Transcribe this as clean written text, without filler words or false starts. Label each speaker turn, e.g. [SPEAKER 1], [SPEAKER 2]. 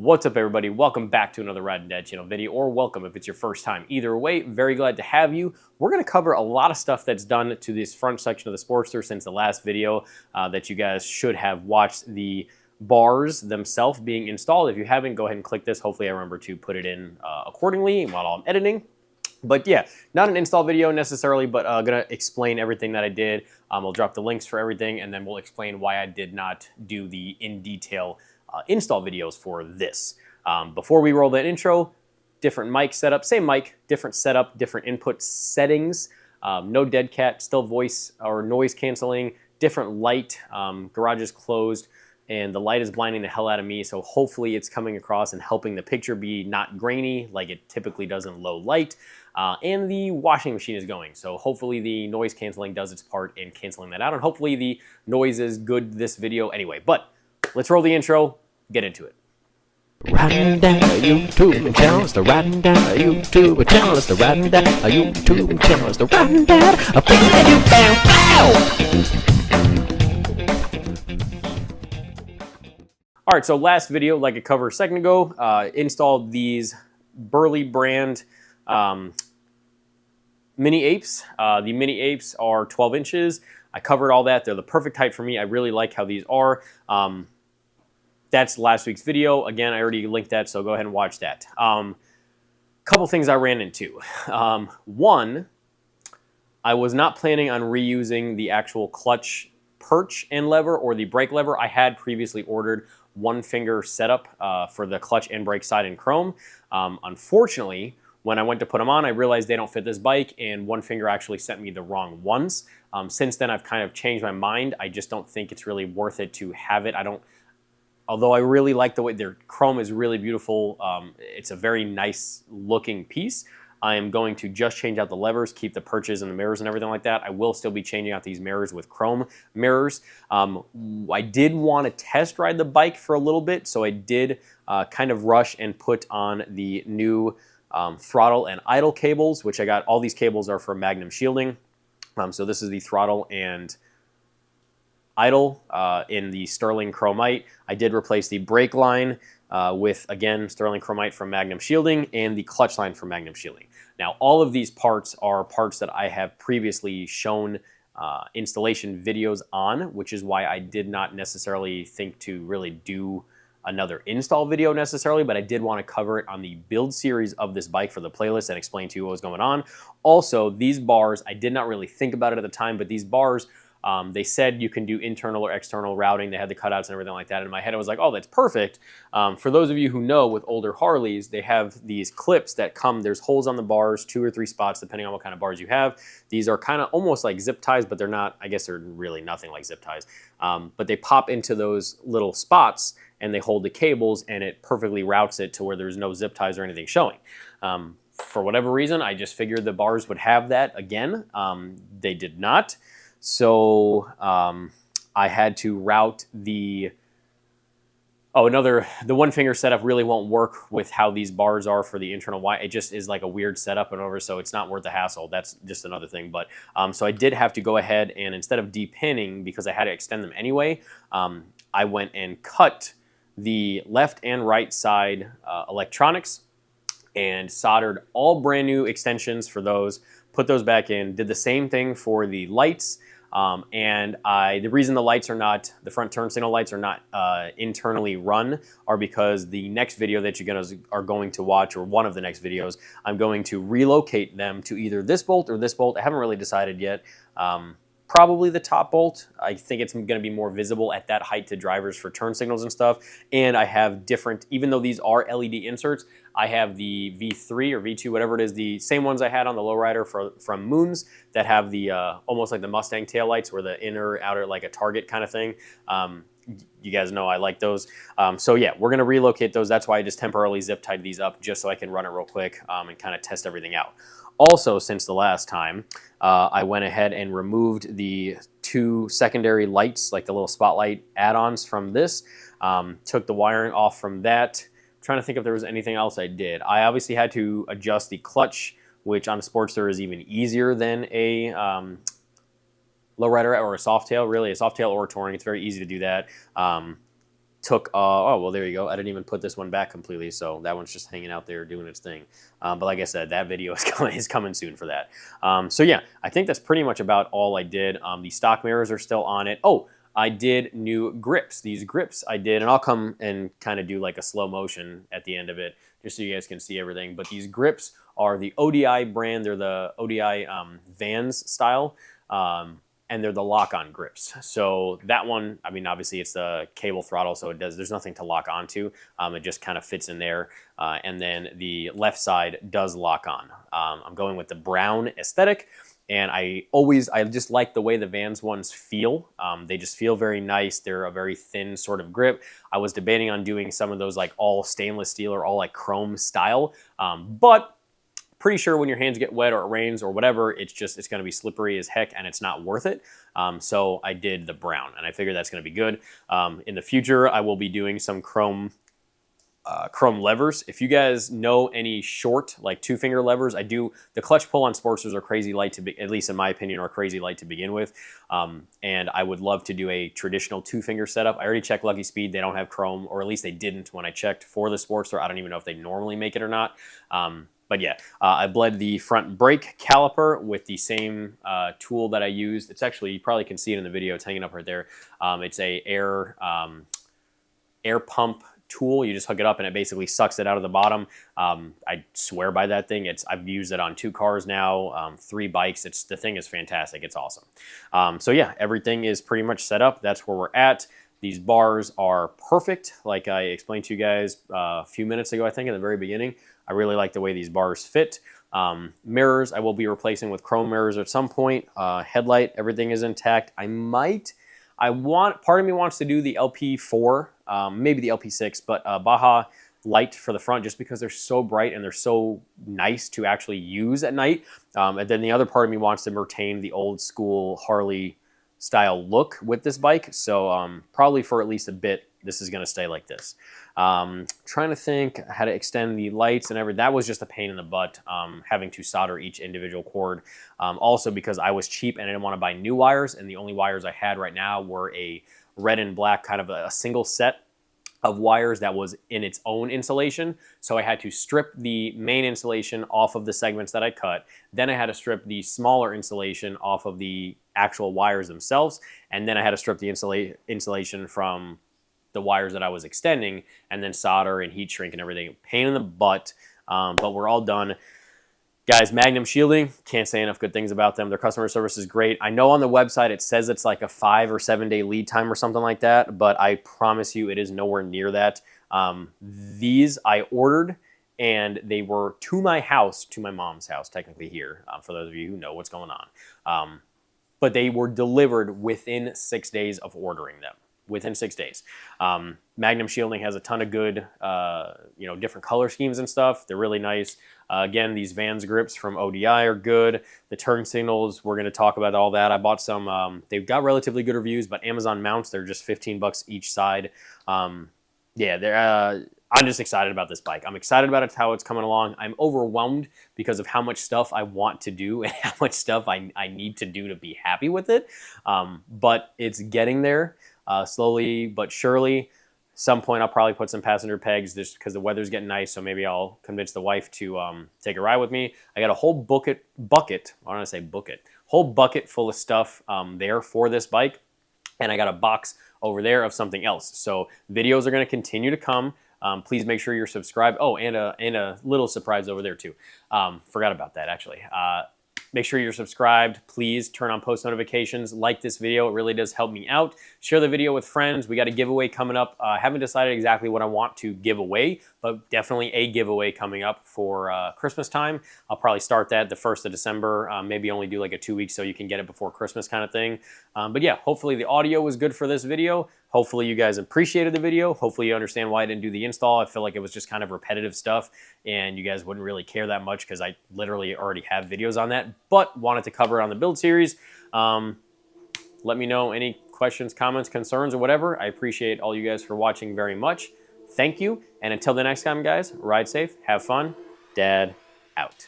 [SPEAKER 1] What's up, everybody? Welcome back to another Ride and Dad channel video, or welcome if it's your first time. Either way, very glad to have you. We're going to cover a lot of stuff that's done to this front section of the Sportster since the last video that you guys should have watched the bars themselves being installed. If you haven't, go ahead and click this. Hopefully I remember to put it in accordingly while I'm editing. But yeah, not an install video necessarily, but gonna explain everything that I did. I'll drop the links for everything, and then we'll explain why I did not do the in-detail install videos for this. Before we roll that intro, different mic setup, same mic, different setup, different input settings, no dead cat, still voice or noise canceling, different light, garage is closed, and the light is blinding the hell out of me, so hopefully it's coming across and helping the picture be not grainy like it typically does in low light. And the washing machine is going, so hopefully the noise canceling does its part in canceling that out, and hopefully the noise is good this video anyway. But let's roll the intro, get into it.
[SPEAKER 2] Riding down a YouTube channel, it's the riding down a YouTube channel, it's the riding down a YouTube channel, it's the riding down a
[SPEAKER 1] All right, so last video, like I covered a second ago, installed these Burley brand mini apes. The mini apes are 12 inches. I covered all that. They're the perfect height for me. I really like how these are. That's last week's video. Again, I already linked that, so go ahead and watch that. Couple things I ran into. One, I was not planning on reusing the actual clutch perch and lever or the brake lever. I had previously ordered one finger setup for the clutch and brake side in chrome. Unfortunately, when I went to put them on, I realized they don't fit this bike, and one finger actually sent me the wrong ones. Since then, I've kind of changed my mind. I just don't think it's really worth it to have it. Although I really like the way their chrome is really beautiful. It's a very nice looking piece. I am going to just change out the levers, keep the perches and the mirrors and everything like that. I will still be changing out these mirrors with chrome mirrors. I did want to test ride the bike for a little bit, so I did kind of rush and put on the new throttle and idle cables, which I got. All these cables are from Magnum Shielding. So this is the throttle and idle in the sterling chromite. I did replace the brake line with, again, sterling chromite from Magnum Shielding, and the clutch line from Magnum Shielding. Now, all of these parts are parts that I have previously shown installation videos on, which is why I did not necessarily think to really do another install video necessarily, but I did want to cover it on the build series of this bike for the playlist and explain to you what was going on. Also, these bars, I did not really think about it at the time, but these bars, they said you can do internal or external routing. They had the cutouts and everything like that. In my head, I was like, oh, that's perfect. For those of you who know, with older Harleys, they have these clips that come, there's holes on the bars, 2 or 3 spots, depending on what kind of bars you have. These are kind of almost like zip ties, but they're not, I guess they're really nothing like zip ties. But they pop into those little spots and they hold the cables, and it perfectly routes it to where there's no zip ties or anything showing. For whatever reason, I just figured the bars would have that again. They did not. So I had to route the, the one finger setup really won't work with how these bars are for the internal wire. It just is like a weird setup and over, so it's not worth the hassle. That's just another thing. But so I did have to go ahead and, instead of depinning, because I had to extend them anyway, I went and cut the left and right side electronics and soldered all brand new extensions for those, put those back in, did the same thing for the lights. And the reason the lights are not, the front turn signal lights are not internally run are because the next video that you guys are going to watch, or one of the next videos, I'm going to relocate them to either this bolt or this bolt. I haven't really decided yet. Probably the top bolt. I think it's going to be more visible at that height to drivers for turn signals and stuff. And I have different, even though these are LED inserts, I have the V3 or V2, whatever it is, the same ones I had on the lowrider from Moons that have the almost like the Mustang taillights, where the inner, outer, like a target kind of thing. You guys know I like those. So yeah, we're going to relocate those. That's why I just temporarily zip tied these up, just so I can run it real quick and kind of test everything out. Also, since the last time, I went ahead and removed the 2 secondary lights, like the little spotlight add-ons from this. Took the wiring off from that. I'm trying to think if there was anything else I did. I obviously had to adjust the clutch, which on a Sportster is even easier than a lowrider or a softail, really a softail or a touring. It's very easy to do that. took, oh, well, there you go. I didn't even put this one back completely, so that one's just hanging out there doing its thing. But like I said, that video is coming soon for that. So yeah, I think that's pretty much about all I did. The stock mirrors are still on it. Oh, I did new grips. These grips I did, and I'll come and kind of do like a slow motion at the end of it, just so you guys can see everything. But these grips are the ODI brand. They're the ODI Vans style. And they're the lock-on grips. So that one, I mean, obviously it's the cable throttle, so there's nothing to lock onto. It just kind of fits in there. And then the left side does lock on. I'm going with the brown aesthetic, and I just like the way the Vans ones feel. They just feel very nice. They're a very thin sort of grip. I was debating on doing some of those like all stainless steel or all like chrome style, but pretty sure when your hands get wet or it rains or whatever, it's going to be slippery as heck and it's not worth it. So I did the brown, and I figured that's going to be good. In the future, I will be doing some chrome levers. If you guys know any short, like 2-finger levers, I do. The clutch pull on Sportsters are crazy light at least in my opinion, are crazy light to begin with. And I would love to do a traditional 2-finger setup. I already checked Lucky Speed. They don't have chrome, or at least they didn't when I checked for the Sportster. I don't even know if they normally make it or not. But yeah, I bled the front brake caliper with the same tool that I used. It's actually, you probably can see it in the video. It's hanging up right there. It's a air pump tool. You just hook it up and it basically sucks it out of the bottom. I swear by that thing. I've used it on 2 cars now, 3 bikes. The thing is fantastic. It's awesome. So yeah, everything is pretty much set up. That's where we're at. These bars are perfect, like I explained to you guys a few minutes ago, I think, at the very beginning. I really like the way these bars fit. Mirrors, I will be replacing with chrome mirrors at some point. Headlight, everything is intact. Part of me wants to do the LP4, maybe the LP6, but Baja light for the front, just because they're so bright and they're so nice to actually use at night. And then the other part of me wants to retain the old school Harley style look with this bike. So probably for at least a bit, this is going to stay like this. Trying to think how to extend the lights and everything. That was just a pain in the butt, having to solder each individual cord. Also because I was cheap and I didn't want to buy new wires, and the only wires I had right now were a red and black kind of a single set of wires that was in its own insulation. So I had to strip the main insulation off of the segments that I cut. Then I had to strip the smaller insulation off of the actual wires themselves. And then I had to strip the insulation from the wires that I was extending, and then solder and heat shrink and everything. Pain in the butt, but we're all done. Guys, Magnum Shielding, can't say enough good things about them. Their customer service is great. I know on the website it says it's like a 5 or 7 day lead time or something like that, but I promise you it is nowhere near that. These I ordered, and they were to my house, to my mom's house, technically here, for those of you who know what's going on. But they were delivered within 6 days of ordering them. Within 6 days. Magnum Shielding has a ton of good, different color schemes and stuff. They're really nice. Again, these Vans grips from ODI are good. The turn signals, we're going to talk about all that. I bought some, they've got relatively good reviews, but Amazon mounts, they're just $15 each side. I'm just excited about this bike. I'm excited about how it's coming along. I'm overwhelmed because of how much stuff I want to do and how much stuff I need to do to be happy with it. But it's getting there. Slowly but surely. Some point I'll probably put some passenger pegs just because the weather's getting nice, so maybe I'll convince the wife to take a ride with me. I got a whole whole bucket full of stuff there for this bike, and I got a box over there of something else. So videos are going to continue to come. Please make sure you're subscribed. Oh, and a little surprise over there too. Forgot about that actually. Make sure you're subscribed. Please turn on post notifications. Like this video. It really does help me out. Share the video with friends. We got a giveaway coming up. I haven't decided exactly what I want to give away, but definitely a giveaway coming up for Christmas time. I'll probably start that the 1st of December. Maybe only do like a 2 weeks so you can get it before Christmas kind of thing. But yeah, hopefully the audio was good for this video. Hopefully you guys appreciated the video. Hopefully you understand why I didn't do the install. I feel like it was just kind of repetitive stuff and you guys wouldn't really care that much because I literally already have videos on that, but wanted to cover it on the build series. Let me know any questions, comments, concerns, or whatever. I appreciate all you guys for watching very much. Thank you. And until the next time, guys, ride safe, have fun. Dad out.